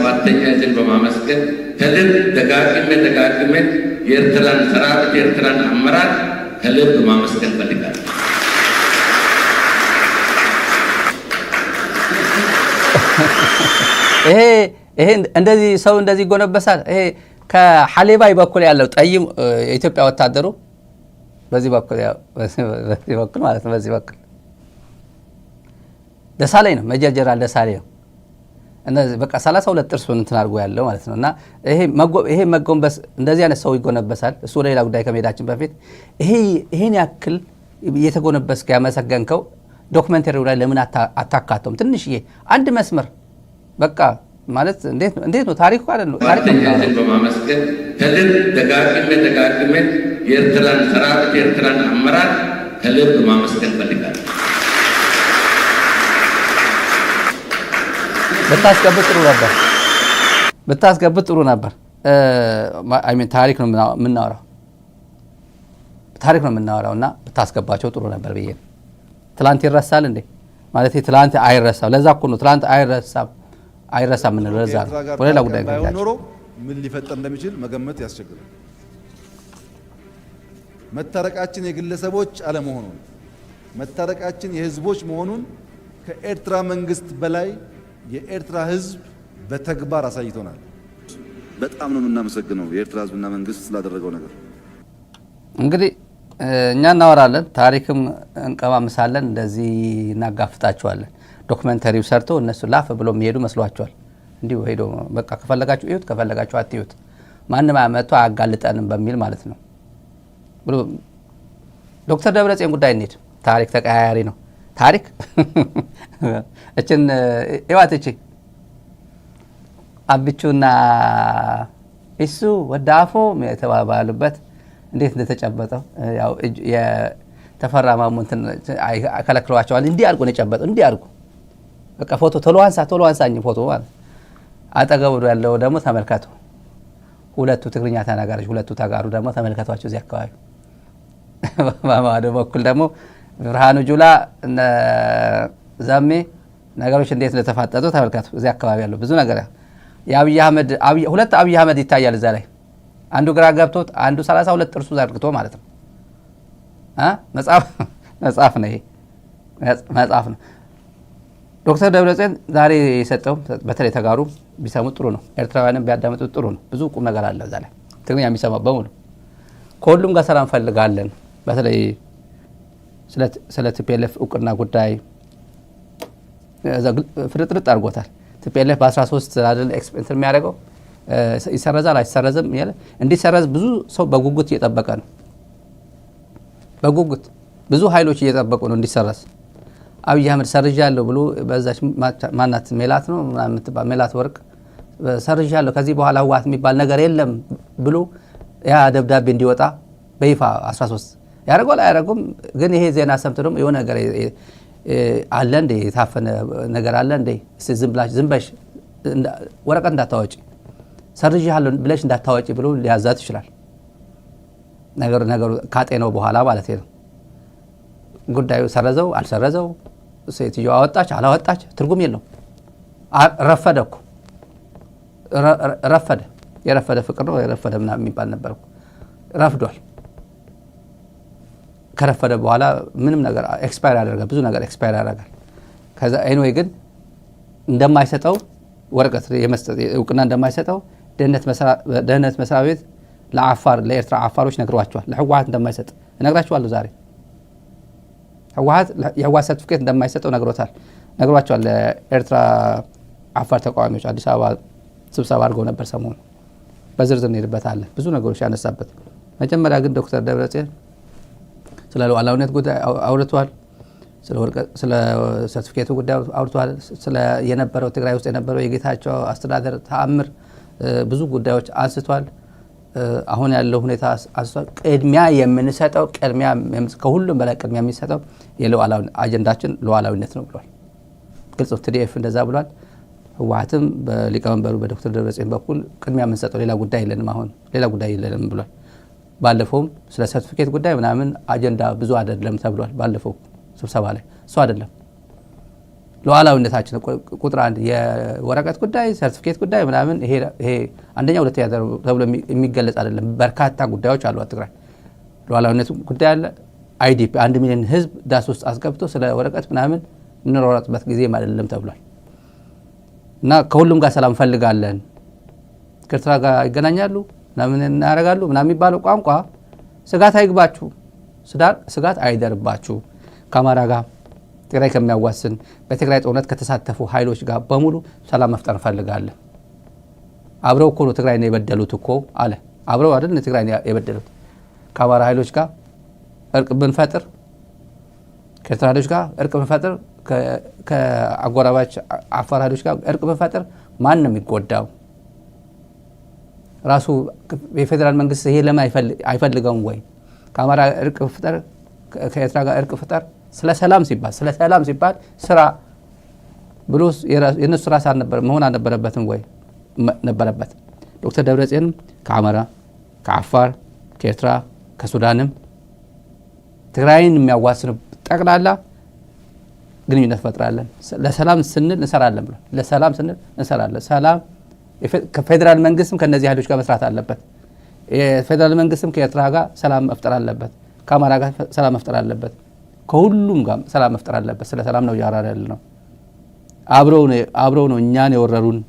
ሰባተኛ ዕዝን በማመስገን ከልብ ደጋግሜ የኤርትራን ሰራዊት የኤርትራን አመራር ከልብ በማመስገን ፈልጋለሁ። ይሄ እንደዚህ ሰው እንደዚህ ይጎነበሳል። ይሄ ከሐሌባይ በኩል ያለው ጠይም የኢትዮጵያ ወታደሩ በዚህ በኩል ማለት ነው። በዚህ በኩል ደሳለኝ ነው፣ ሜጀር ጀነራል ደሳለኝ ነው። እነዚህ በቃ 32 ጥርሱን እንትን አድርጎ ያለው ማለት ነው። እና ይሄ መጎንበስ እንደዚህ አይነት ሰው ይጎነበሳል። እሱ ሌላ ጉዳይ ከመሄዳችን በፊት ይሄን ያክል እየተጎነበስክ ያመሰገንከው ዶክመንተሪው ላይ ለምን አታካተውም? ትንሽዬ አንድ መስመር በቃ ማለት እንዴት ነው ታሪኩ አይደል? ታሪኩ በማመስገን ከልብ ደጋግሜ የኤርትራን ሰራዊት የኤርትራን አመራር ከልብ በማመስገን ፈልጋለሁ። ብታስገብት ጥሩ ነበር። ታሪክ ነው የምናወራው እና ብታስገባቸው ጥሩ ነበር ብዬ። ትላንት ይረሳል እንዴ ማለት ትላንት አይረሳም። ለዛ እኮ ነው ትላንት አይረሳም ምን ለዛ ነው ወለላ ጉዳይ ጋር ኖሮ ምን ሊፈጠር እንደሚችል መገመት ያስቸግራል። መታረቃችን የግለሰቦች አለመሆኑን መታረቃችን የህዝቦች መሆኑን ከኤርትራ መንግስት በላይ የኤርትራ ህዝብ በተግባር አሳይቶናል። በጣም ነው የምናመሰግነው የኤርትራ ህዝብና መንግስት ስላደረገው ነገር። እንግዲህ እኛ እናወራለን፣ ታሪክም እንቀማምሳለን፣ እንደዚህ እናጋፍጣቸዋለን። ዶክመንተሪው ሰርቶ እነሱ ላፍ ብሎ የሚሄዱ መስሏቸዋል። እንዲሁ ሄዶ በቃ ከፈለጋችሁ እዩት ከፈለጋችሁ አትዩት ማንም አመጣው አያጋልጠንም በሚል ማለት ነው ብሎ ዶክተር ደብረጽዮን ጉዳይ እንሂድ። ታሪክ ተቀያያሪ ነው። ታሪክ እችን እዋት አብቹና እሱ ወዳፎ የተባባሉበት እንዴት እንደተጨበጠው ያው የተፈራ ማሙ እንትን ከለክሏቸዋል። እንዲህ አድርጎ ነው የጨበጠው። እንዲህ አድርጎ በቃ ፎቶ ቶሎ አንሳኝ ፎቶ ማለት አጠገቡ ያለው ደግሞ ተመልከቱ። ሁለቱ ትግርኛ ተናጋሪዎች ሁለቱ ተጋሩ ደግሞ ተመልከቷቸው። እዚህ አካባቢ በማዶ በኩል ደግሞ ብርሃኑ ጁላ እነ ዛሜ ነገሮች እንዴት እንደተፋጠጡ ተመልከቱ። እዚህ አካባቢ ያለው ብዙ ነገር የአብይ አህመድ ሁለት አብይ አህመድ ይታያል እዛ ላይ። አንዱ ግራ ገብቶት አንዱ 32 ጥርሱ ዘርግቶ ማለት ነው። መጽሐፍ ነው ይሄ መጽሐፍ ነው። ዶክተር ደብረጽዮን ዛሬ የሰጠው በተለይ ተጋሩ ቢሰሙት ጥሩ ነው። ኤርትራውያንም ቢያዳምጡት ጥሩ ነው። ብዙ ቁም ነገር አለ እዛ ላይ ትግርኛ የሚሰማ በሙሉ። ከሁሉም ጋር ሰላም ፈልጋለን። በተለይ ስለ ቲፒኤልኤፍ እውቅና ጉዳይ ፍርጥርጥ አድርጎታል። ቲፒኤልኤፍ በ13 አይደል ኤክስፔንስ የሚያደርገው ይሰረዛል አይሰረዝም ያለ እንዲሰረዝ ብዙ ሰው በጉጉት እየጠበቀ ነው። በጉጉት ብዙ ኃይሎች እየጠበቁ ነው እንዲሰረዝ። አብይ አህመድ ሰርጃለሁ ብሎ በዛች ማናት ሜላት ነው የምትባል ሜላት ወርቅ ሰርጃለሁ ከዚህ በኋላ ህወሓት የሚባል ነገር የለም ብሎ ያ ደብዳቤ እንዲወጣ በይፋ 13 ያደርገው ላይ ያደርጉም። ግን ይሄ ዜና ሰምቶ ደግሞ የሆነ ነገር አለ እንደ የታፈነ ነገር አለ እንደ ዝም በሽ ወረቀት እንዳታወጪ ሰርጃለሁ ብለሽ እንዳታወጪ ብሎ ሊያዛት ይችላል። ነገሩ ካጤነው በኋላ ማለት ነው። ጉዳዩ ሰረዘው አልሰረዘው ሴትዮዋ አወጣች አላወጣች ትርጉም የለው። ረፈደ እኮ ረፈደ። የረፈደ ፍቅር ነው የረፈደ ምናምን የሚባል ነበር እኮ ረፍዷል። ከረፈደ በኋላ ምንም ነገር ኤክስፓየር ያደርጋል። ብዙ ነገር ኤክስፓየር ያደርጋል። ከዛ ኤኒዌይ ግን እንደማይሰጠው ወረቀት የመስጠት እውቅና እንደማይሰጠው ደህንነት መስሪያ ቤት ለኤርትራ አፋሮች ነግሯቸዋል። ለህወሓት እንደማይሰጥ እነግራቸዋለሁ ዛሬ። የህወሓት ሰርቲፊኬት እንደማይሰጠው ነግሯቸዋል። ለኤርትራ አፋር ተቃዋሚዎች አዲስ አበባ ስብሰባ አድርገው ነበር ሰሞኑን። በዝርዝር እንሄድበታለን። ብዙ ነገሮች ያነሳበት። መጀመሪያ ግን ዶክተር ደብረጽዮን ስለ ሉዓላዊነት ጉዳይ አውርቷል። ስለ ሰርቲፊኬቱ ጉዳይ አውርቷል። ስለ የነበረው ትግራይ ውስጥ የነበረው የጌታቸው አስተዳደር ተአምር ብዙ ጉዳዮች አንስቷል። አሁን ያለው ሁኔታ አንስቷል። ቅድሚያ የምንሰጠው ከሁሉም በላይ ቅድሚያ የሚሰጠው አጀንዳችን ሉዓላዊነት ነው ብሏል። ግልጽ ቲዲኤፍ እንደዛ ብሏል። ህወሓትም በሊቀመንበሩ በዶክተር ደብረጽዮን በኩል ቅድሚያ የምንሰጠው ሌላ ጉዳይ የለንም ብሏል። ባለፈውም ስለ ሰርቲፊኬት ጉዳይ ምናምን አጀንዳ ብዙ አይደለም ተብሏል። ባለፈው ስብሰባ ላይ እሱ አይደለም ሉዓላዊነታችን ቁጥር 1 የወረቀት ጉዳይ ሰርቲፊኬት ጉዳይ ምናምን ይሄ አንደኛ ሁለተኛ ተብሎ የሚገለጽ አይደለም። በርካታ ጉዳዮች አሉ። ትግራይ ሉዓላዊነቱ ጉዳይ አለ። አይዲፒ 1 ሚሊዮን ህዝብ ዳስ ውስጥ አስገብቶ ስለ ወረቀት ምናምን እንሮራጥበት ጊዜ አይደለም ተብሏል። እና ከሁሉም ጋር ሰላም ፈልጋለን ከኤርትራ ጋር ይገናኛሉ ምናምን እናደርጋሉ ምናምን የሚባለው ቋንቋ ስጋት አይግባችሁ፣ ስጋት አይደርባችሁ። ከአማራ ጋር ትግራይ ከሚያዋስን በትግራይ ጦርነት ከተሳተፉ ኃይሎች ጋር በሙሉ ሰላም መፍጠር እንፈልጋለን። አብረው እኮ ነው ትግራይን የበደሉት እኮ አለ። አብረው አይደል ትግራይን የበደሉት። ከአማራ ኃይሎች ጋር እርቅ ብንፈጥር፣ ከኤርትራ ኃይሎች ጋር እርቅ ብንፈጥር፣ ከአጎራባች አፋር ኃይሎች ጋር እርቅ ብንፈጥር ማን ነው የሚጎዳው? ራሱ የፌዴራል መንግስት ይሄ ለምን አይፈልገውም ወይ? ከአማራ እርቅ ፍጠር፣ ከኤርትራ ጋር እርቅ ፍጠር። ስለ ሰላም ሲባል ስራ ብሎ የነሱ ራስ መሆን አልነበረበትም ወይ? ነበረበት። ዶክተር ደብረጽዮን ከአማራ ከአፋር ከኤርትራ ከሱዳንም ትግራይን የሚያዋስኑ ጠቅላላ ግንኙነት ፈጥራለን፣ ለሰላም ስንል እንሰራለን ብሎ ለሰላም ስንል እንሰራለን። ሰላም ከፌዴራል መንግስትም ከነዚህ ኃይሎች ጋር መስራት አለበት። የፌዴራል መንግስትም ከኤርትራ ጋር ሰላም መፍጠር አለበት፣ ከአማራ ጋር ሰላም መፍጠር አለበት፣ ከሁሉም ጋር ሰላም መፍጠር አለበት። ስለ ሰላም ነው ያወራን ያለነው። አብረው ነው እኛን የወረሩን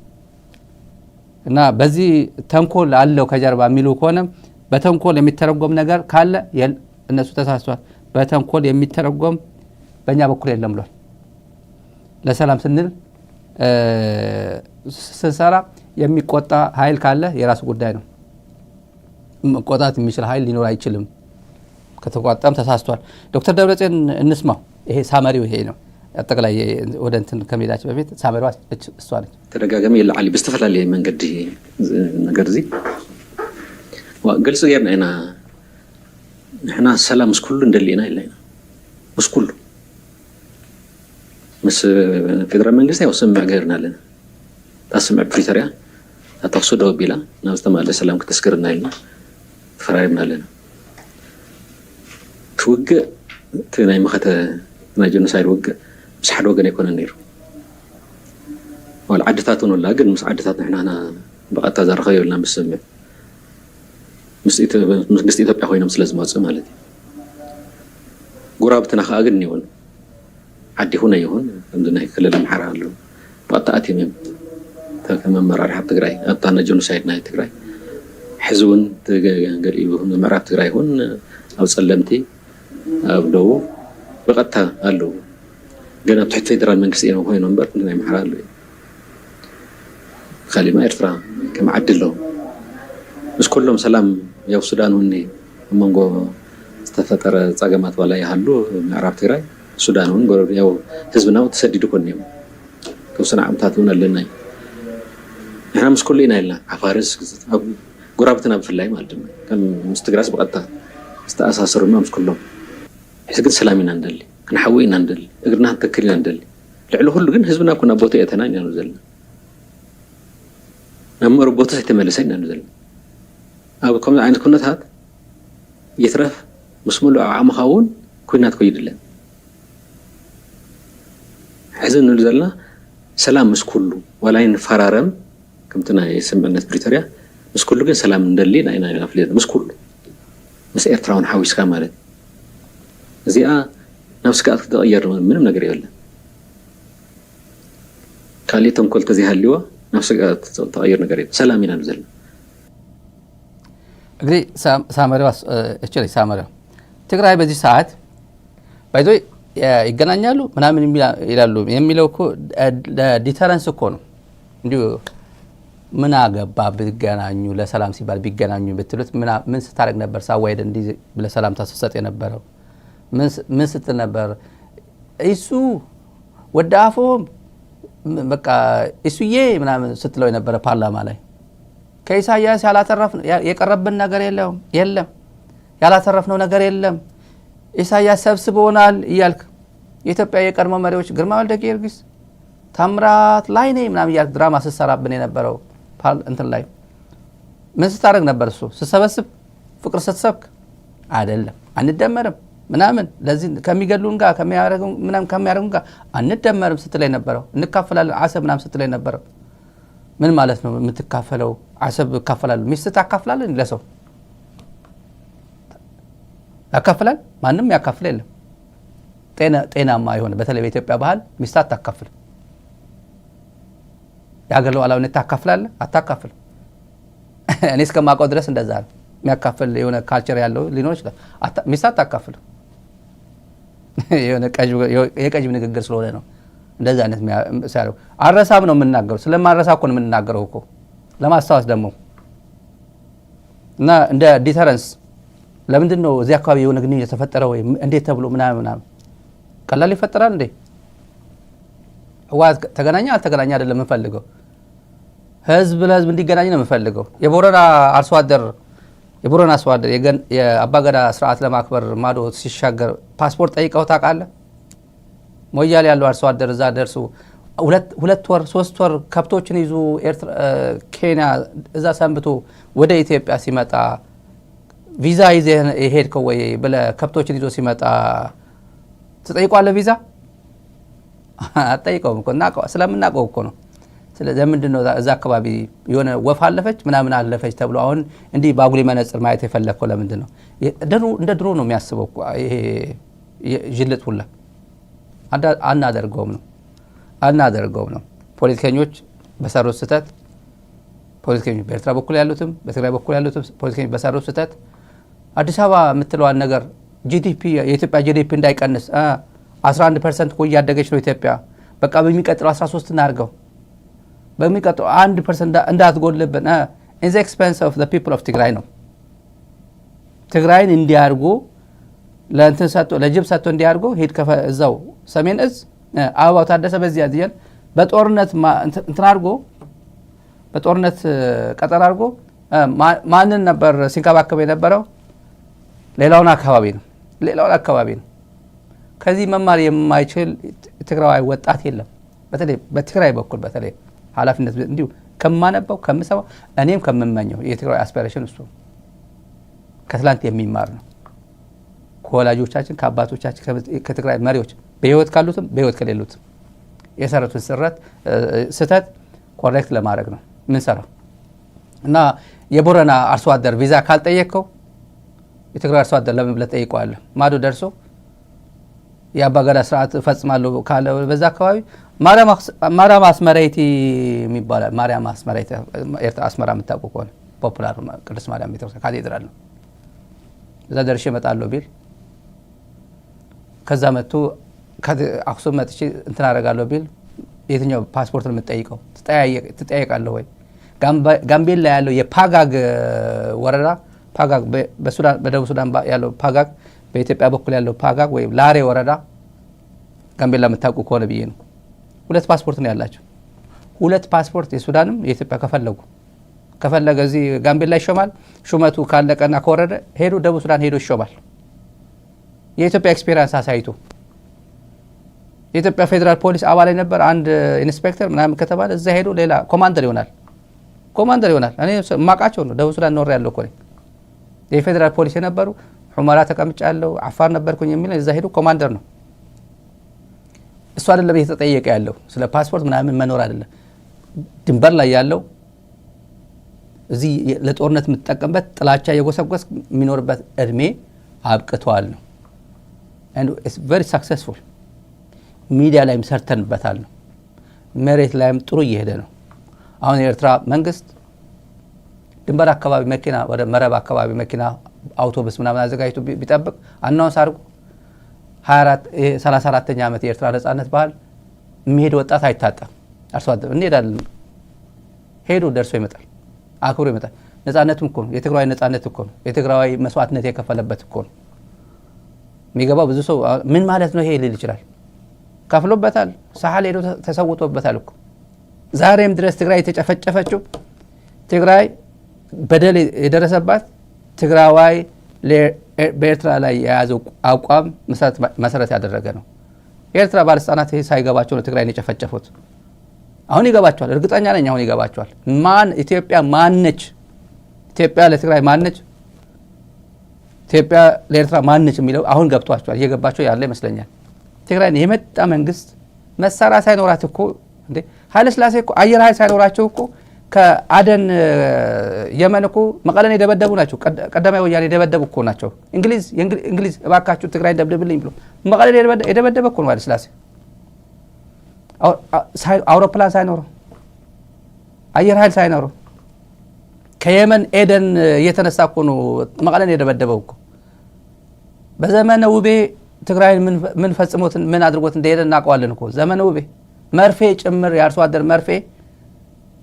እና በዚህ ተንኮል አለው ከጀርባ የሚሉ ከሆነ በተንኮል የሚተረጎም ነገር ካለ እነሱ ተሳስቷል። በተንኮል የሚተረጎም በእኛ በኩል የለም ብሏል። ለሰላም ስንል ስንሰራ የሚቆጣ ኃይል ካለ የራሱ ጉዳይ ነው። መቆጣት የሚችል ኃይል ሊኖር አይችልም። ከተቋጣም ተሳስቷል። ዶክተር ደብረጽዮን እንስማው። ይሄ ሳመሪው ይሄ ነው። አጠቃላይ ወደ እንትን ከመሄዳችን በፊት ሳመሪዋ እሷ ነች። ተደጋጋሚ የለዓሊ ብዝተፈላለየ መንገዲ ነገር እዚ ግልጽ ጌርና ኢና ንሕና ሰላም ምስ ኩሉ እንደሊና ኢልና ምስ ኩሉ ምስ ፌደራል መንግስት ያው ስምዕ ገይርና ኣለና ታስምዕ ፕሪቶሪያ ታተክሱ ደው ኣቢላ ናብ ዝተማለአ ሰላም ክትስክርና ኢልና ተፈራሪምና ኣለና ትውግእ እቲ ናይ መኸተ ናይ ጀኖሳይድ ውግእ ምስ ሓደ ወገን ኣይኮነን ነይሩ ዋላ ዓድታት እውን ኣላ ግን ምስ ዓድታት ንሕና ብቐጥታ ዘራኸብ የብልና ምስ ስምዕ መንግስቲ ኢትዮጵያ ኮይኖም ስለ ዝመፅእ ማለት እዩ ጉራብትና ከዓ ግን ይሁን ዓዲ ይኹን ኣይኹን ከምዚ ናይ ክልል ኣምሓራ ኣለዉ ብቐጥታ ኣትዮም እዮም ከም ኣመራርሓ ትግራይ ኣብታ ጀኖሳይድ ናይ ትግራይ ሕዚ እውን ገሊኡ ምዕራብ ትግራይ ይኹን ኣብ ፀለምቲ ኣብ ደቡብ ብቐጥታ ኣለዉ ግን ኣብ ትሕቲ ፌደራል መንግስቲ እዮም ኮይኖም እምበር ናይ ኣምሓራ ኣለዉ ካሊእ ኤርትራ ከም ዓዲ ኣለዉ ምስ ኩሎም ሰላም ያው ሱዳን እውን መንጎ ዝተፈጠረ ፀገማት ዋላ ይሃሉ ምዕራብ ትግራይ ሱዳን እውን ያው ህዝብና ተሰዲዱ ኮን እዮም ተወሰነ ዓመታት እውን ኣለና ንሕና ምስ ኩሉ ኢና ኢልና ዓፋርስ ጉራብትና ብፍላይ ማለት ድማ ከም ምስ ትግራይስ ብቐጥታ ዝተኣሳሰሩና ምስ ኩሎም ሕዚ ግን ሰላም ኢና ንደሊ ክንሓዊ ኢና ንደሊ እግርና ክንተክል ኢና ንደሊ ልዕሊ ኩሉ ግን ህዝብና ኮ ናብ ቦታ እተና ኢና ዘለና ናብ ምዕሩ ቦታ ዘይተመለሰ ኢና ዘለና ኣብ ከምዚ ዓይነት ኩነታት ይትረፍ ምስ ሙሉእ ዓቕምኻ እውን ኩናት ኮይድለን ሕዚ ንብል ዘለና ሰላም ምስ ኩሉ ዋላ ይንፈራረም ከምቲ ናይ ስምዕነት ፕሪቶሪያ ምስ ኩሉ ግን ሰላም እንደሊ ኢና ፍልጥ ምስ ኩሉ ምስ ኤርትራ እውን ሓዊስካ ማለት እዚኣ ናብ ስጋኣት ክትቕየር ምንም ነገር የብለን ካሊእ ተንኮል ተዘይሃልይዋ ናብ ስጋኣት ተቐየር ነገር የለን ሰላም ኢና ንብል ዘለና እንግዲህ ሳመሪዋ ትግራይ በዚህ ሰዓት ባይዞ ይገናኛሉ ምናምን ይላሉ የሚለው እኮ ዲተረንስ እኮ ነው። እንዲሁ ምን አገባ ቢገናኙ ለሰላም ሲባል ቢገናኙ ብትሉት ምን ስታደርግ ነበር? ሳዋይደ እንዲህ ለሰላም ታሰሰጥ የነበረው ምን ስትል ነበር? እሱ ወዳፎም በቃ እሱዬ ምናምን ስትለው የነበረ ፓርላማ ላይ ከኢሳያስ የቀረብን ነገር የለም ያላተረፍነው ነገር የለም ኢሳያስ ሰብስቦናል እያልክ የኢትዮጵያ የቀድሞ መሪዎች ግርማ ወልደ ጊዮርጊስ ታምራት ላይኔ ምናምን እያልክ ድራማ ስትሰራብን የነበረው እንትን ላይ ምን ስታደርግ ነበር? እሱ ስትሰበስብ ፍቅር ስትሰብክ አይደለም አንደመርም ምናምን ለዚህ ከሚገሉን ጋር ከሚያረጉን ጋር አንደመርም ስትለይ ነበረው እንካፈላለን አሰብ ምናምን ስትለይ ነበረው ምን ማለት ነው የምትካፈለው አሰብ ካፈላሉ ሚስት ታካፍላለህ ለሰው ያካፍላል ማንም ያካፍል የለም ጤናማ ይሆነ በተለይ በኢትዮጵያ ባህል ሚስት አታካፍል ያገለው አላውነት ታካፍላለህ አታካፍል እኔ እስከማውቀው ድረስ እንደዛ ነው የሚያካፍል የሆነ ካልቸር ያለው ሊኖር ይችላል ሚስት አታካፍል የሆነ የቀጅብ ንግግር ስለሆነ ነው እንደዛ አይነት ሲያለው አረሳም ነው የምናገረው ስለማረሳ እኮ ነው የምናገረው እኮ ለማስተዋወስ ደግሞ እና እንደ ዲተረንስ ለምንድን ነው እዚህ አካባቢ የሆነ ግንኙነት የተፈጠረው ወይ እንዴት ተብሎ ምናምን ቀላል ይፈጠራል እንዴ ዋዝ ተገናኛ አልተገናኛ አይደለም የምፈልገው ህዝብ ለህዝብ እንዲገናኝ ነው የምፈልገው የቦረና አርሶ አደር የአባገዳ ስርዓት ለማክበር ማዶ ሲሻገር ፓስፖርት ጠይቀው ታውቃለህ ሞያሌ ያለው አርሶ አደር እዛ ደርሱ 2 ወር 3 ወር ከብቶችን ይዞ ኬንያ እዛ ሰንብቶ ወደ ኢትዮጵያ ሲመጣ ቪዛ ይዘህ ሄድከው ወይ ብለ ከብቶችን ይዞ ሲመጣ ትጠይቋለህ ቪዛ አጠይቀውም እኮ ስለምናውቀው እኮ ነው ስለዚህ ምንድነው እዛ አካባቢ የሆነ ወፍ አለፈች ምናምን አለፈች ተብሎ አሁን እንዲህ ባጉሊ መነጽር ማየት የፈለከው ለምንድነው እንደ ድሮ ነው የሚያስበው ይሄ ጅልጥ ሁላ አናደርገውም ነው ፖለቲከኞች በሰሩት ስህተት ፖለቲከኞች በኤርትራ በኩል ያሉትም በትግራይ በኩል ያሉትም ፖለቲከኞች በሰሩት ስህተት አዲስ አበባ የምትለዋን ነገር ጂዲፒ የኢትዮጵያ ጂዲፒ እንዳይቀንስ 11% ቆይ ያደገች ነው ኢትዮጵያ በቃ በሚቀጥለው 13 እናርገው በሚቀጥለው 1% እንዳትጎልብን in the expense of the people of ትግራይ ነው ትግራይን እንዲያርጉ ለእንትን ሰጥቶ ለጅብ ሰጥቶ እንዲያርጉ ሄድ ከዛው ሰሜን እዝ አበባው ታደሰ በዚህ ያዲያን በጦርነት እንትን አርጎ በጦርነት ቀጠር አርጎ ማንን ነበር ሲንከባከብ የነበረው ሌላውን አካባቢ ነው ከዚህ መማር የማይችል ትግራዋይ ወጣት የለም በተለይ በትግራይ በኩል በተለይ ኃላፊነት እንዲሁ ከማነበው ከምሰማው እኔም ከምመኘው የትግራይ አስፒሬሽን እሱ ከትላንት የሚማር ነው ከወላጆቻችን ከአባቶቻችን ከትግራይ መሪዎች በህይወት ካሉትም በህይወት ከሌሉትም የሰሩትን ስህተት ኮሬክት ለማድረግ ነው ምን ሰራው እና የቦረና አርሶ አደር ቪዛ ካልጠየቀው የትግራይ አርሶ አደር ለምን ብለህ ጠይቀዋለህ ማዶ ደርሶ የአባገዳ ስርዓት ፈጽማለሁ ካለ በዛ አካባቢ ማርያም አስመራይቲ የሚባል ማርያም አስመራይቲ ኤርትራ አስመራ የምታውቁ ከሆነ ፖፑላር ቅድስት ማርያም ቤተክርስቲያን ካቴድራል ነው እዛ ደርሼ እመጣለሁ ቢል ከዛ መጥቶ አክሱም መጥቼ እንትን አደርጋለሁ ቢል የትኛው ፓስፖርት ነው የምትጠይቀው ትጠይቃለህ ወይ ጋምቤላ ያለው የፓጋግ ወረዳ ፓጋግ በሱዳን በደቡብ ሱዳን ያለው ፓጋግ በኢትዮጵያ በኩል ያለው ፓጋግ ወይ ላሬ ወረዳ ጋምቤላ የምታውቁ ከሆነ ብዬ ነው 2 ፓስፖርት ነው ያላቸው 2 ፓስፖርት የሱዳንም የኢትዮጵያ ከፈለገ እዚህ ጋምቤላ ይሾማል ሹመቱ ካለቀና ከወረደ ሄዶ ደቡብ ሱዳን ሄዶ ይሾማል የኢትዮጵያ ኤክስፒሪየንስ አሳይቶ የኢትዮጵያ ፌደራል ፖሊስ አባል ነበር አንድ ኢንስፔክተር ምናምን ከተባለ እዛ ሄዶ ሌላ ኮማንደር ይሆናል እኔ ማቃቸው ነው ደቡብ ሱዳን ኖር ያለው ኮኔ የፌደራል ፖሊስ የነበሩ ሁመራ ተቀምጫለሁ አፋር ነበርኩኝ የሚል እዛ ሄዶ ኮማንደር ነው እሱ አይደለም እየተጠየቀ ያለው ስለ ፓስፖርት ምናምን መኖር አይደለም ድንበር ላይ ያለው እዚህ ለጦርነት የምትጠቀምበት ጥላቻ የጎሰጎስ የሚኖርበት እድሜ አብቅቷል ነው and it's very successful ሚዲያ ላይም ሰርተንበታል ነው መሬት ላይም ጥሩ እየሄደ ነው አሁን የኤርትራ መንግስት ድንበር አካባቢ መኪና ወደ መረብ አካባቢ መኪና አውቶቡስ ምናምን አዘጋጅቶ ቢጠብቅ አናውንስ አድርጎ 34ኛ ዓመት የኤርትራ ነጻነት በዓል የሚሄድ ወጣት አይታጣም አርሶ አደር እንሄዳለን ሄዶ ደርሶ ይመጣል አክብሮ ይመጣል ነጻነቱም እኮ ነው የትግራይ ነጻነት እኮ ነው የትግራይ መስዋዕትነት የከፈለበት እኮ ነው የሚገባው ብዙ ሰው ምን ማለት ነው ይሄ ሊል ይችላል ከፍሎበታል ሳህል ሄዶ ተሰውቶበታል እኮ ዛሬም ድረስ ትግራይ የተጨፈጨፈችው ትግራይ በደል የደረሰባት ትግራዋይ በኤርትራ ላይ የያዘው አቋም መሰረት ያደረገ ነው የኤርትራ ባለስልጣናት ይሄ ሳይገባቸው ነው ትግራይን የጨፈጨፉት አሁን ይገባቸዋል እርግጠኛ ነኝ አሁን ይገባቸዋል ኢትዮጵያ ማነች ኢትዮጵያ ለትግራይ ማነች ኢትዮጵያ ለኤርትራ ማንች የሚለው አሁን ገብቷቸዋል፣ እየገባቸው ያለ ይመስለኛል። ትግራይ የመጣ መንግስት መሳሪያ ሳይኖራት እኮ እንዴ ኃይለ ሥላሴ እኮ አየር ኃይል ሳይኖራቸው እኮ ከአደን የመን እኮ መቀለን የደበደቡ ናቸው። ቀዳማዊ ወያኔ የደበደቡ እኮ ናቸው። እንግሊዝ እባካችሁ ትግራይ ደብድብልኝ ብሎ መቀለን የደበደበ እኮ ነው ኃይለ ሥላሴ። አውሮፕላን ሳይኖረው አየር ኃይል ሳይኖረው ከየመን ኤደን እየተነሳ እኮ ነው መቀለን የደበደበው እኮ። በዘመነ ውቤ ትግራይን ምን ፈጽሞትን ምን አድርጎት እንደሄደ እናውቀዋለን እኮ። ዘመነ ውቤ መርፌ ጭምር የአርሶ አደር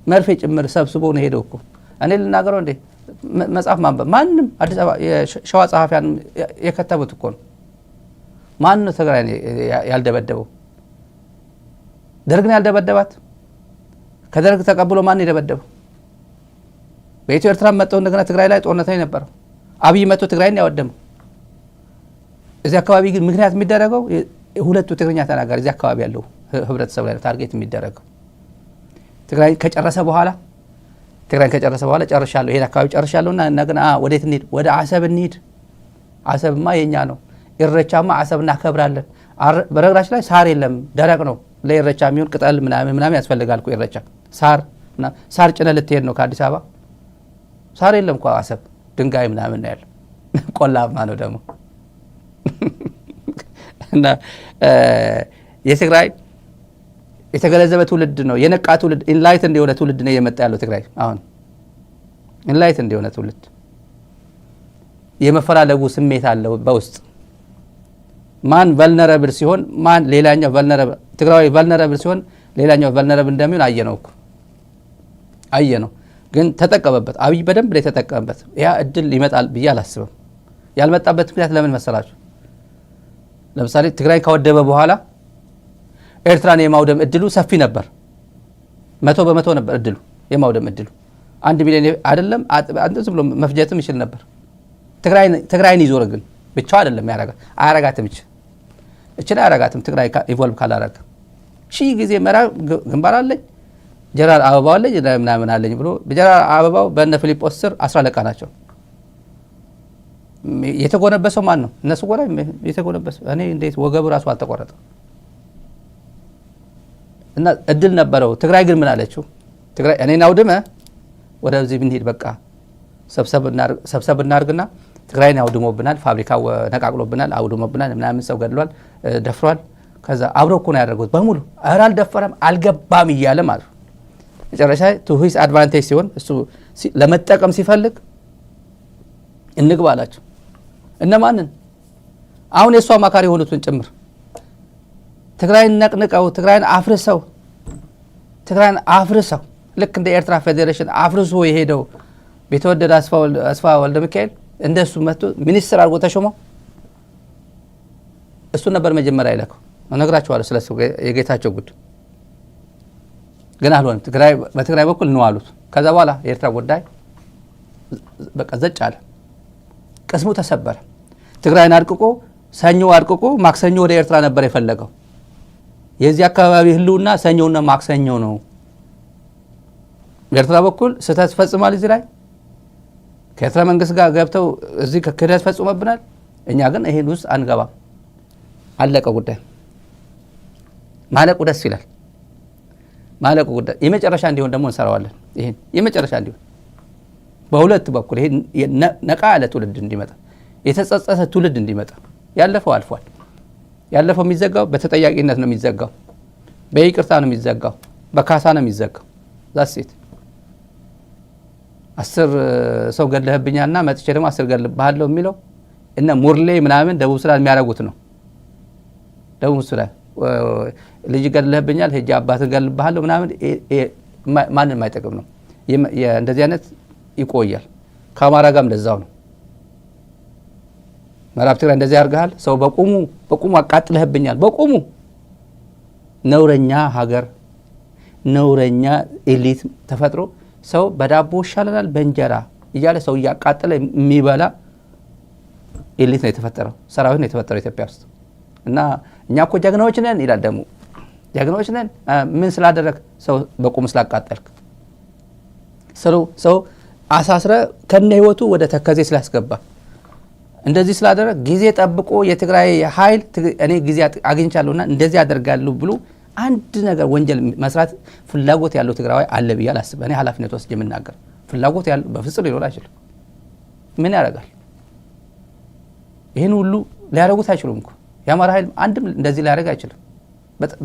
መርፌ ጭምር ሰብስቦ ነው ሄደው እኮ። እኔ ልናገረው እንዴ መጽሐፍ ማንበብ ማንም አዲስ አበባ የሸዋ ጸሐፊያን የከተቡት እኮ ነው። ማን ነው ትግራይን ያልደበደበው? ደርግን ያልደበደባት? ከደርግ ተቀብሎ ማን የደበደበው? በኢትዮ ኤርትራ መጥተው እንደገና ትግራይ ላይ ጦርነት ላይ ነበረው። አብይ መጥቶ ትግራይን ያወደመው። እዚህ አካባቢ ግን ምክንያት የሚደረገው ሁለቱ ትግርኛ ተናጋሪ እዚህ አካባቢ ያለው ህብረተሰብ ላይ ታርጌት የሚደረገው። ትግራይ ከጨረሰ በኋላ ጨርሻለሁ፣ ይሄን አካባቢ ጨርሻለሁና እንደገና ወዴት እንሂድ? ወደ አሰብ እንሂድ። አሰብማ የኛ ነው። ኢሬቻማ አሰብ እናከብራለን። በነገራችን ላይ ሳር የለም፣ ደረቅ ነው። ለኢሬቻ የሚሆን ቅጠል ምናምን ያስፈልጋል እኮ ኢሬቻ። ሳር ጭነህ ልትሄድ ነው ከአዲስ አበባ። ሳር የለም እኮ አሰብ፣ ድንጋይ ምናምን ነው ያለው። ቆላማ ነው ደግሞ እና የትግራይ የተገለዘበ ትውልድ ነው፣ የነቃ ትውልድ፣ ኢንላይት እንደሆነ ትውልድ ነው የመጣ ያለው ትግራይ። አሁን ኢንላይት እንደሆነ ትውልድ የመፈላለጉ ስሜት አለው በውስጥ። ማን ቨልነረብል ሲሆን ማን ሌላኛው ቨልነረብል፣ ትግራዊ ቨልነረብል ሲሆን ሌላኛው ቨልነረብል እንደሚሆን አየነው። ግን ተጠቀመበት። አብይ በደንብ ላይ ተጠቀመበት። ያ እድል ይመጣል ብዬ አላስብም። ያልመጣበት ምክንያት ለምን መሰላችሁ? ለምሳሌ ትግራይ ከወደበ በኋላ ኤርትራን የማውደም እድሉ ሰፊ ነበር። 100% ነበር እድሉ፣ የማውደም እድሉ 1 ሚሊዮን አይደለም ዝም ብሎ መፍጀትም ይችል ነበር። ትግራይን ይዞር ግን ብቻው አይደለም አያረጋትም። አያረጋትም። ትግራይ ኢቮልቭ ካላረገ ሺህ ጊዜ መራብ ግንባር አለኝ ጀነራል አበባው አለኝ ምናምን አለኝ ብሎ በጀነራል አበባው በእነ ፊሊጶስ ስር 10 አለቃ ናቸው። የተጎነበሰው ማን ነው? እነሱ ጎራ የተጎነበሰው። እኔ እንዴት ወገቡ ራሱ አልተቆረጠ እና እድል ነበረው። ትግራይ ግን ምን አለችው? ትግራይ እኔን አውድመ ወደዚህ ብንሄድ በቃ ሰብሰብ እናርግና ትግራይን አውድሞብናል፣ ፋብሪካ ነቃቅሎብናል፣ አውድሞብናል፣ ምናምን ሰው ገድሏል፣ ደፍሯል። ከዛ አብረው እኮ ነው ያደረጉት በሙሉ። ኧረ አልደፈረም አልገባም እያለ ማለት ነው። መጨረሻ ቱ ሂስ አድቫንቴጅ ሲሆን እሱ ለመጠቀም ሲፈልግ እንግባ አላቸው። እነማንን? አሁን የእሱ አማካሪ የሆኑትን ጭምር ትግራይን ነቅንቀው ትግራይን አፍርሰው ልክ እንደ ኤርትራ ፌዴሬሽን አፍርሶ የሄደው ቤተወደድ አስፋ ወልደ ሚካኤል እንደሱ መጥቶ ሚኒስትር አድርጎ ተሾመው። እሱ ነበር መጀመሪያ ይለከው። እነግራችኋለሁ ስለሱ የጌታቸው ጉድ ግን አልሆነም። በትግራይ በኩል ነው አሉት። ከዛ በኋላ የኤርትራ ጉዳይ በቃ ዘጭ አለ። ቅስሙ ተሰበረ። ትግራይን አድቅቆ ሰኞ አድቅቆ ማክሰኞ ወደ ኤርትራ ነበር የፈለገው። የዚህ አካባቢ ህልውና ሰኞና ማክሰኞ ነው። በኤርትራ በኩል ስህተት ፈጽሟል። እዚህ ላይ ከኤርትራ መንግስት ጋር ገብተው እዚህ ክህደት ፈጽሞብናል። እኛ ግን ይሄን ውስጥ አንገባም። አለቀ ጉዳይ። ማለቁ ደስ ይላል። ማለቁ ጉዳይ የመጨረሻ እንዲሆን ደግሞ እንሰራዋለን። ይሄን የመጨረሻ እንዲሆን በሁለት በኩል ይሄ ነቃ ያለ ትውልድ እንዲመጣ፣ የተጸጸተ ትውልድ እንዲመጣ። ያለፈው አልፏል። ያለፈው የሚዘጋው በተጠያቂነት ነው የሚዘጋው፣ በይቅርታ ነው የሚዘጋው፣ በካሳ ነው የሚዘጋው። ዛሴት 10 ሰው ገለህብኛልና መጥቼ ደግሞ 10 ገልብሃለሁ የሚለው እነ ሙርሌ ምናምን ደቡብ ሱዳን የሚያደርጉት ነው። ደቡብ ሱዳን ልጅ ገለህብኛል ሄጄ አባትን ገልብሃለሁ ምናምን ማንን የማይጠቅም ነው። እንደዚህ አይነት ይቆያል። ከአማራ ጋርም እንደዛው ነው። ምዕራብ ትግራይ እንደዚህ ያርጋል። ሰው በቁሙ አቃጥለህብኛል። በቁሙ ነውረኛ ሀገር፣ ነውረኛ ኤሊት ተፈጥሮ ሰው በዳቦ ይሻለናል በእንጀራ እያለ ሰው እያቃጠለ የሚበላ ኤሊት ነው የተፈጠረው፣ ሰራዊት ነው የተፈጠረው ኢትዮጵያ ውስጥ። እና እኛ እኮ ጀግናዎች ነን ይላል ደግሞ። ጀግናዎች ነን ምን ስላደረግ? ሰው በቁም ስላቃጠልክ፣ ሰው አሳስረ ከነ ህይወቱ ወደ ተከዜ ስላስገባ እንደዚህ ስላደረገ ጊዜ ጠብቆ የትግራይ ኃይል እኔ ጊዜ አግኝቻለሁና እንደዚህ ያደርጋሉ ብሎ አንድ ነገር ወንጀል መስራት ፍላጎት ያለው ትግራዋይ አለ ብዬ አላስብም። እኔ ኃላፊነት ወስጄ የምናገር ፍላጎት ያለው በፍጹም ሊኖር አይችልም። ምን ያደርጋል? ይህን ሁሉ ሊያደርጉት አይችሉም እኮ የአማራ ኃይል አንድም እንደዚህ ሊያደርግ አይችልም።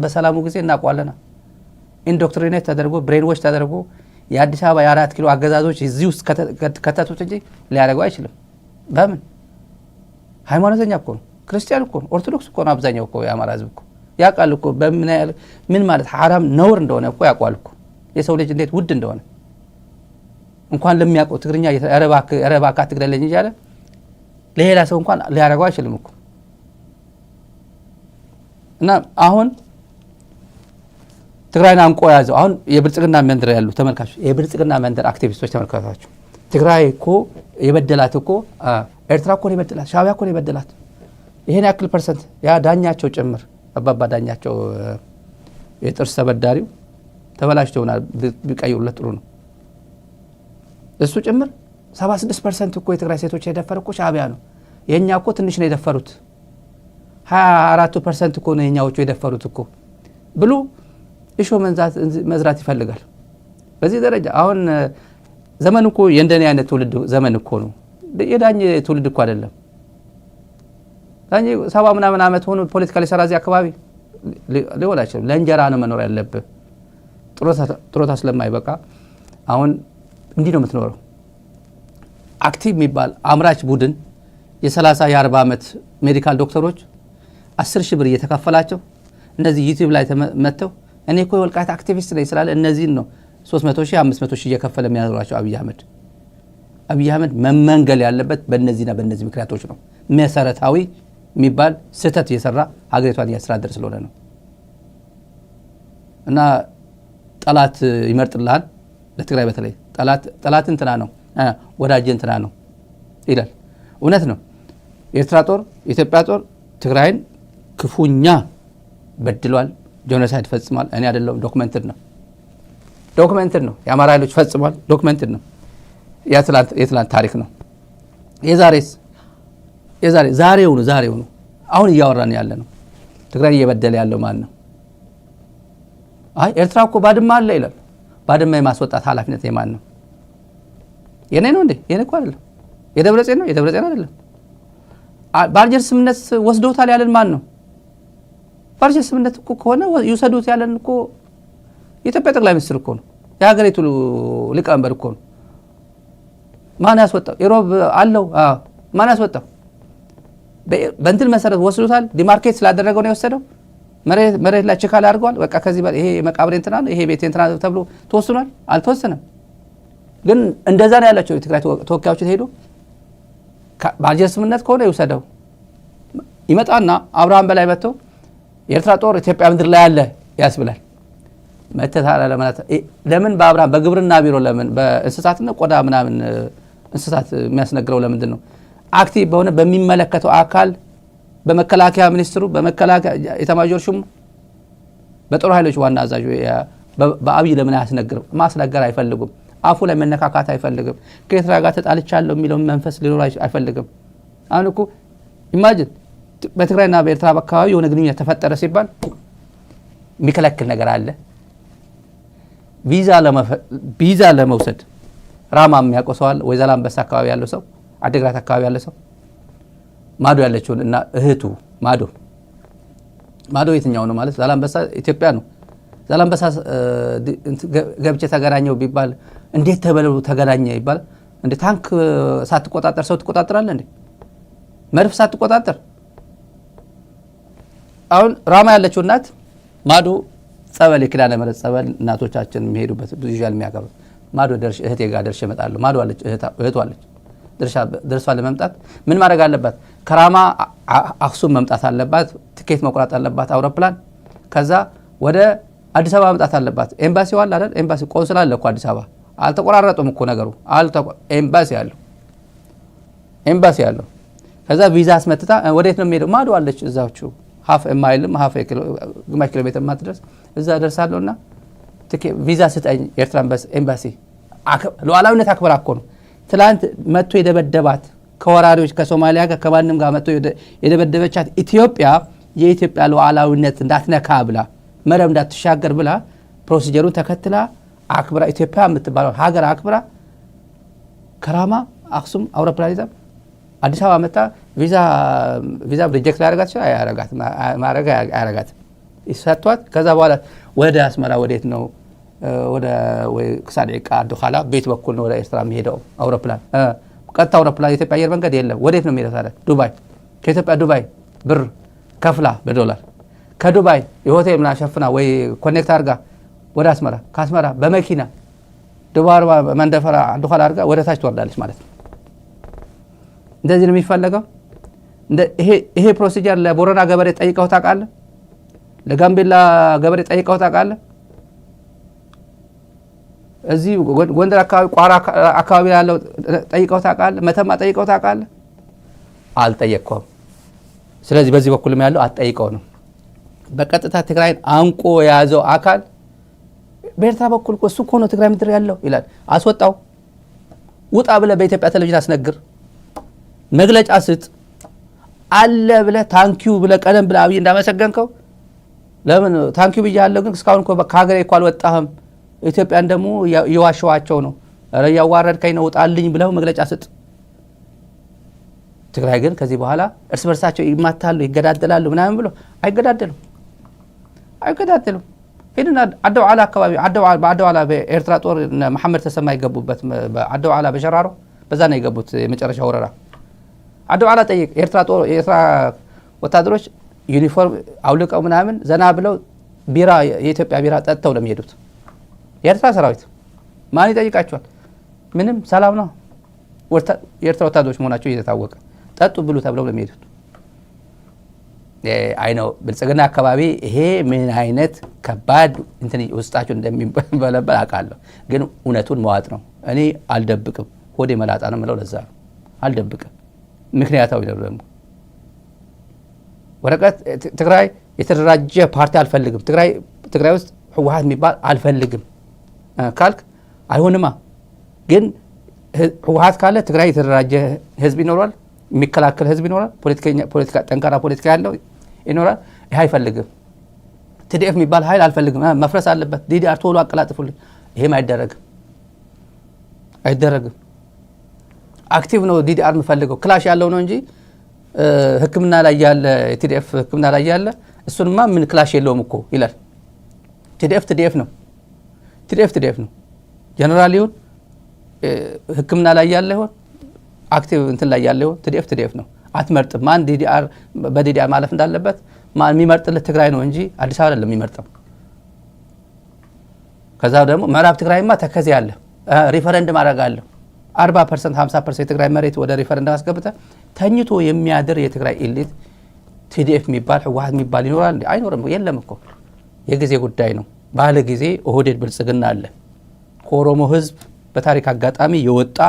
በሰላሙ ጊዜ እናውቀዋለና ኢንዶክትሪኔት ተደርጎ ብሬንዎች ተደርጎ የአዲስ አበባ የ4 ኪሎ አገዛዞች እዚህ ውስጥ ከተቱት እንጂ ሊያደርገው አይችልም። በምን ሃይማኖተኛ እኮ ነው፣ ክርስቲያን እኮ ነው፣ ኦርቶዶክስ እኮ ነው አብዛኛው እኮ የአማራ ህዝብ እኮ ያውቃል እኮ ምን ማለት ሐራም ነውር እንደሆነ እኮ ያውቃል እኮ የሰው ልጅ እንዴት ውድ እንደሆነ እንኳን ለሚያውቀው ትግርኛ ረባካ ትግደለኝ እያለ ለሌላ ሰው እንኳን ሊያደርገው አይችልም እኮ። እና አሁን ትግራይን አንቆ ያዘው። አሁን የብልጽግና መንደር ያሉ ተመልካቾች፣ የብልጽግና መንደር አክቲቪስቶች ተመልካቾች፣ ትግራይ እኮ የበደላት እኮ ኤርትራ እኮ የበደላት፣ ሻዕቢያ እኮ የበደላት ይሄን ያክል ፐርሰንት ያ ዳኛቸው ጭምር አባባ ዳኛቸው የጥርስ ተበዳሪው ተበላሽቶ ይሆናል ቢቀይሩለት ጥሩ ነው። እሱ ጭምር 76% እኮ የትግራይ ሴቶች የደፈረ እኮ ሻዕቢያ ነው። የኛ እኮ ትንሽ ነው የደፈሩት 24% እኮ ነው የኛዎቹ የደፈሩት እኮ ብሎ እሾ መዝራት ይፈልጋል። በዚህ ደረጃ አሁን ዘመን እኮ የእንደኔ አይነት ትውልድ ዘመን እኮ ነው። የዳኝ ትውልድ እኮ አይደለም። ዳኝ 70 ምናምን ዓመት ሆኖ ፖለቲካ ሊሰራ እዚህ አካባቢ ሊሆን አይችልም። ለእንጀራ ነው መኖር ያለብህ። ጥሮታ ስለማይበቃ አሁን እንዲህ ነው የምትኖረው። አክቲቭ የሚባል አምራች ቡድን የ30 የ40 ዓመት ሜዲካል ዶክተሮች 10,000 ብር እየተከፈላቸው እነዚህ ዩቲዩብ ላይ መጥተው እኔ እኮ የወልቃይት አክቲቪስት ነኝ ስላለ እነዚህን ነው 300,000 500,000 እየከፈለ የሚያኖራቸው አብይ አህመድ መመንገል ያለበት በእነዚህና በእነዚህ ምክንያቶች ነው። መሰረታዊ የሚባል ስህተት እየሰራ ሀገሪቷን እያስተዳደረ ስለሆነ ነው። እና ጠላት ይመርጥልሃል። ለትግራይ በተለይ ጠላት እንትና ነው ወዳጅ እንትና ነው ይላል። እውነት ነው። የኤርትራ ጦር የኢትዮጵያ ጦር ትግራይን ክፉኛ በድሏል፣ ጄኖሳይድ ፈጽሟል። እኔ አይደለም ዶክመንትድ ነው። የአማራ ኃይሎች ፈጽሟል፣ ዶክመንትድ ነው። የትላንት ታሪክ ነው። ዛሬው ነው። አሁን እያወራን ያለ ነው። ትግራይ እየበደለ ያለው ማን ነው? አይ ኤርትራ እኮ ባድማ አለ ይላል። ባድማ የማስወጣት ኃላፊነት የማን ነው? የኔ ነው እንዴ? የኔ እኮ አይደለም። የደብረጽዮን ነው? የደብረጽዮን አይደለም። ባልጀር ስምነት ወስዶታል ያለን ማን ነው? ባልጀር ስምነት እኮ ከሆነ ይውሰዱት ያለን እኮ የኢትዮጵያ ጠቅላይ ሚኒስትር እኮ ነው። የሀገሪቱ ሊቀመንበር እኮ ነው። ማን ያስወጣው? ኢሮብ አለው። ማን ያስወጣው? በእንትን መሰረት ወስዶታል። ዲማርኬት ስላደረገው ነው የወሰደው። መሬት ላይ ችካል አድርገዋል። በቃ ከዚህ ይሄ መቃብሬ እንትና ነው፣ ይሄ ቤቴ እንትና ተብሎ ተወስኗል? አልተወሰነም። ግን እንደዛ ነው ያላቸው የትግራይ ተወካዮች ሄዱ። ባልጀር ስምነት ከሆነ ይውሰደው። ይመጣና አብርሃም በላይ መጥቶ የኤርትራ ጦር ኢትዮጵያ ምድር ላይ አለ ያስብላል። መተታራ ለምን በአብርሃም በግብርና ቢሮ ለምን በእንስሳትና ቆዳ ምናምን እንስሳት የሚያስነግረው ለምንድን ነው? አክቲቭ በሆነ በሚመለከተው አካል በመከላከያ ሚኒስትሩ በመከላከያ ኤታማዦር ሹም በጦር ኃይሎች ዋና አዛዡ በአብይ ለምን አያስነግርም? ማስነገር አይፈልጉም። አፉ ላይ መነካካት አይፈልግም። ከኤርትራ ጋር ተጣልቻለሁ የሚለው መንፈስ ሊኖር አይፈልግም። አሁን እኮ ኢማጂን በትግራይና በኤርትራ አካባቢ የሆነ ግንኙነት ተፈጠረ ሲባል የሚከለክል ነገር አለ። ቪዛ ለመውሰድ ራማ የሚያቆሰዋል ወይ ዛላምበሳ አካባቢ ያለው ሰው፣ አድግራት አካባቢ ያለው ሰው ማዶ ያለችውን እና እህቱ ማዶ የትኛው ነው ማለት ዛላምበሳ ኢትዮጵያ ነው። ዛላምበሳ ገብቼ ተገናኘው ቢባል እንዴት ተበለው ተገናኘ ይባል እንዴ? ታንክ ሳትቆጣጠር ሰው ትቆጣጠራለህ እንዴ? መድፍ ሳትቆጣጠር። አሁን ራማ ያለችው እናት ማዶ ጸበል የኪዳነ ምሕረት ጸበል እናቶቻችን የሚሄዱበት ብዙ ይላል የሚያቀርብ ማዶ ደርሽ እህቴ ጋር ደርሼ እመጣለሁ። ማዶ አለች እህቷ አለች። ደርሷ ለመምጣት ምን ማድረግ አለባት? ከራማ አክሱም መምጣት አለባት። ትኬት መቁረጥ አለባት አውሮፕላን። ከዛ ወደ አዲስ አበባ መምጣት አለባት። ኤምባሲው አለ አይደል? ኤምባሲ ቆንስላ አለ እኮ አዲስ አበባ። አልተቆራረጡም እኮ ነገሩ። ኤምባሲ ያለው ከዛ ቪዛ አስመትታ ወዴት ነው የሚሄደው? ማዶ አለች እዛዎቹ ሀፍ ማይልም ግማሽ ኪሎ ሜትር ማትደርስ እዛ ደርሳለሁና ቪዛ ስጠኝ ኤርትራ ኤምባሲ። ሉዓላዊነት አክብራ እኮ ነው ትላንት መጥቶ የደበደባት ከወራሪዎች ከሶማሊያ ጋር ከማንም ጋር መጥቶ የደበደበቻት ኢትዮጵያ የኢትዮጵያ ሉዓላዊነት እንዳትነካ ብላ መረብ እንዳትሻገር ብላ ፕሮሲጀሩን ተከትላ አክብራ ኢትዮጵያ የምትባለው ሀገር አክብራ ከራማ አክሱም አውሮፕላን ይዛ አዲስ አበባ መጣ ቪዛ ሪጀክት ያረጋት ይሰጥቷት ከዛ በኋላ ወደ አስመራ ወዴት ነው ወደ ወይ ክሳድቃ ዱኻላ ቤት በኩል ነው ወደ ኤርትራ የሚሄደው አውሮፕላን ቀጥታ አውሮፕላን የኢትዮጵያ አየር መንገድ የለም ወዴት ነው የሚሄደው ታዲያ ዱባይ ከኢትዮጵያ ዱባይ ብር ከፍላ በዶላር ከዱባይ የሆቴል ምናምን ሸፍና ወይ ኮኔክት አድርጋ ወደ አስመራ ከአስመራ በመኪና ዱባይ መንደፈራ ዱኻላ አድርጋ ወደ ታች ትወርዳለች ማለት ነው እንደዚህ ነው የሚፈለገው ይሄ ፕሮሲጀር ለቦረና ገበሬ ጠይቀው ታውቃለህ ለጋምቤላ ገበሬ ጠይቀው ታውቃለህ እዚህ ጎንደር አካባቢ ቋራ አካባቢ ያለው ጠይቀው ታውቃለህ መተማ ጠይቀው ታውቃለህ አልጠየቅኩም ስለዚህ በዚህ በኩልም ያለው አጠይቀው ነው በቀጥታ ትግራይን አንቆ የያዘው አካል በኤርትራ በኩል እሱ እኮ ነው ትግራይ ምድር ያለው ይላል አስወጣው ውጣ ብለህ በኢትዮጵያ ቴሌቪዥን አስነግር መግለጫ ስጥ አለ ብለህ ታንኪዩ ብለህ ቀደም ብለህ አብይ እንዳመሰገንከው ለምን ታንኪዩ ብያለሁ ግን እስካሁን እኮ ከሀገሬ እኮ አልወጣህም ኢትዮጵያን ደግሞ የዋሸዋቸው ነው ኧረ ያዋረድከኝ ነው ውጣልኝ ብለው መግለጫ ስጥ ትግራይ ግን ከዚህ በኋላ እርስ በርሳቸው ይማታሉ ይገዳደላሉ ምናምን ብሎ አይገዳደሉም ሄድና አደውዓላ አካባቢ በአደውዓላ በኤርትራ ጦር መሐመድ ተሰማ ይገቡበት በአደውዓላ በሸራሮ በዛ ነው የገቡት የመጨረሻ ወረራ አደውዓላ ጠይቅ ኤርትራ ጦር የኤርትራ ወታደሮች ዩኒፎርም አውልቀው ምናምን ዘና ብለው ቢራ የኢትዮጵያ ቢራ ጠጥተው ለሚሄዱት የኤርትራ ሰራዊት ማን ይጠይቃቸዋል ምንም ሰላም ነው የኤርትራ ወታደሮች መሆናቸው እየታወቀ ጠጡ ብሉ ተብለው ለሚሄዱት አይነው ብልጽግና አካባቢ ይሄ ምን አይነት ከባድ እንትን ውስጣቸው እንደሚበለበል አውቃለሁ ግን እውነቱን መዋጥ ነው እኔ አልደብቅም ሆዴ መላጣ ነው ምለው ለዛ ነው አልደብቅም ምክንያታው ይደረም ወረቀት ትግራይ የተደራጀ ፓርቲ አልፈልግም ትግራይ ውስጥ ህወሓት የሚባል አልፈልግም ካልክ አይሆንማ ግን ህወሓት ካለ ትግራይ የተደራጀ ህዝብ ይኖራል የሚከላከል ህዝብ ይኖራል ፖለቲካ ጠንካራ ፖለቲካ ያለው ይኖራል ይሄ አይፈልግም ቲዲኤፍ የሚባል ኃይል አልፈልግም መፍረስ አለበት ዲዲአር ቶሎ አቀላጥፉልኝ ይሄም አይደረግም አክቲቭ ነው ዲዲአር የምፈልገው ክላሽ ያለው ነው እንጂ ህክምና ላይ ያለ ቲዲኤፍ ህክምና ላይ ያለ እሱንማ ምን ክላሽ የለውም እኮ ይላል ቲዲኤፍ ነው ጀነራል ይሁን ህክምና ላይ ያለ ይሁን አክቲቭ እንትን ላይ ያለ ይሁን ቲዲኤፍ ነው አትመርጥም ማን ዲዲአር በዲዲአር ማለፍ እንዳለበት ማን የሚመርጥልህ ትግራይ ነው እንጂ አዲስ አበባ አይደለም የሚመርጠው ከዛ ደግሞ ምዕራብ ትግራይማ ተከዜ ያለ ሪፈረንደም አደርጋለሁ 40% 50% የትግራይ መሬት ወደ ሪፈረንደም አስገብተ ተኝቶ የሚያድር የትግራይ ኤሊት ቲዲኤፍ የሚባል ህወሓት የሚባል ይኖራል አይኖርም የለም እኮ የጊዜ ጉዳይ ነው ባለ ጊዜ ኦህዴድ ብልጽግና አለ ከኦሮሞ ህዝብ በታሪክ አጋጣሚ የወጣ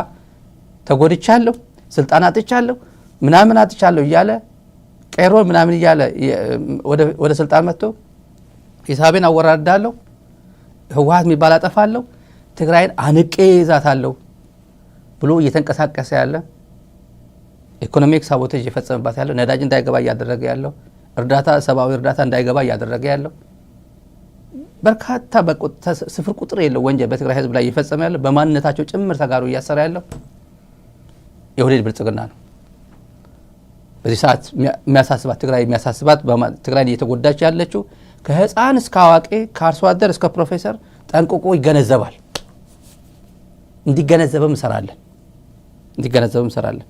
ተጎድቻለሁ ስልጣን አጥቻለሁ ምናምን አጥቻለሁ እያለ ቀሮ ምናምን እያለ ወደ ስልጣን መጥቶ ሂሳቤን አወራርዳለሁ ህወሓት የሚባል አጠፋለሁ ትግራይን አንቄ ይዛታለሁ ብሎ እየተንቀሳቀሰ ያለ ኢኮኖሚክ ሳቦቴጅ እየፈጸመባት ያለው ነዳጅ እንዳይገባ እያደረገ ያለው እርዳታ ሰብአዊ እርዳታ እንዳይገባ እያደረገ ያለው በርካታ ስፍር ቁጥር የለው ወንጀል በትግራይ ህዝብ ላይ እየፈጸመ ያለው በማንነታቸው ጭምር ተጋሩ እያሰራ ያለው የኦህዴድ ብልጽግና ነው በዚህ ሰዓት የሚያሳስባት ትግራይ እየተጎዳች ያለችው ከህፃን እስከ አዋቂ ከአርሶ አደር እስከ ፕሮፌሰር ጠንቅቆ ይገነዘባል እንዲገነዘብም እንሰራለን